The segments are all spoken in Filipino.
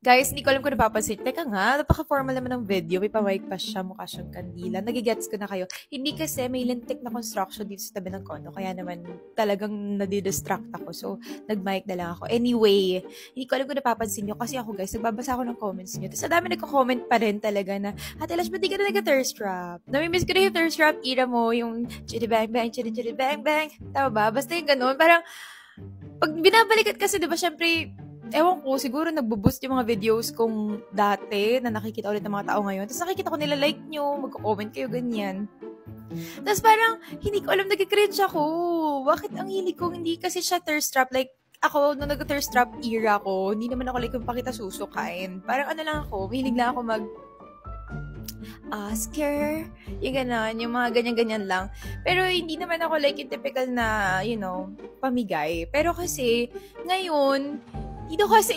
Guys, hindi ko alam kung napapansin. Teka nga, napaka-formal naman ng video. May pa-mic pa siya, mukha siyang kandila. Nagigets ko na kayo. Hindi kasi may lintik na construction dito sa tabi ng kondo. Kaya naman talagang nadidistract ako. So, nag-mic na lang ako. Anyway, hindi ko alam kung napapansin nyo. Kasi ako guys, nagbabasa ako ng comments nyo. Tapos dami nagko-comment pa rin talaga na, Ate Lash, ba't di ka na nag-thirst trap? Namimiss ko na yung thirst trap era mo. Yung chitty bang bang, chitty chitty bang bang. Tama ba? Basta yung ganun. Parang, pag binabalikat kasi, di ba, syempre, ewan ko, siguro nagbo-boost yung mga videos kong dati na nakikita ulit ng mga tao ngayon. Tapos nakikita ko nila like nyo, magko-comment kayo, ganyan. Tapos parang, hindi ko alam, nag-cringe ako. Bakit ang hilig kong hindi kasi siya thirst trap? Like, ako, nung nag-thirst trap era ko, hindi naman ako like yung pakita susukain. Parang ano lang ako, mahilig lang ako Oscar, yung gano'n, yung mga ganyan-ganyan lang. Pero hindi naman ako like yung typical na, pamigay. Pero kasi, ngayon, dito kasi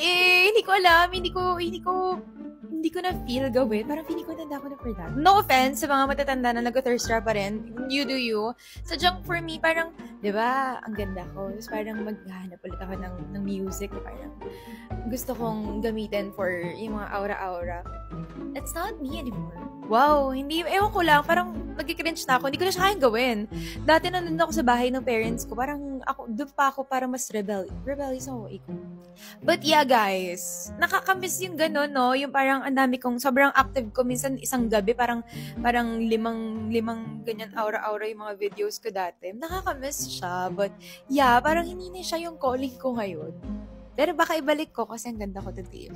hindi ko alam, hindi ko na feel gawin. Parang feeling ko nanda ako na for that. No offense sa mga matatanda na nag-thirst trap pa rin. You do you. Sadyang for me, parang, di ba, ang ganda ko. Tapos parang maghahanap ulit ako ng music. Parang gusto kong gamitin for yung mga aura-aura. It's not me anymore. Wow, ewan ko lang, parang nag-cringe na ako. Hindi ko na siya kayang gawin. Dati nandun ako sa bahay ng parents ko, parang doon pa ako para mas rebellious ako. But yeah, guys, nakakamiss yung gano'n, no? Yung parang ang dami kong, sobrang active ko. Minsan isang gabi, parang limang ganyan aura-aura yung mga videos ko dati. Nakakamiss siya. But yeah, parang hindi na siya yung calling ko ngayon. Pero baka ibalik ko kasi ang ganda ko today.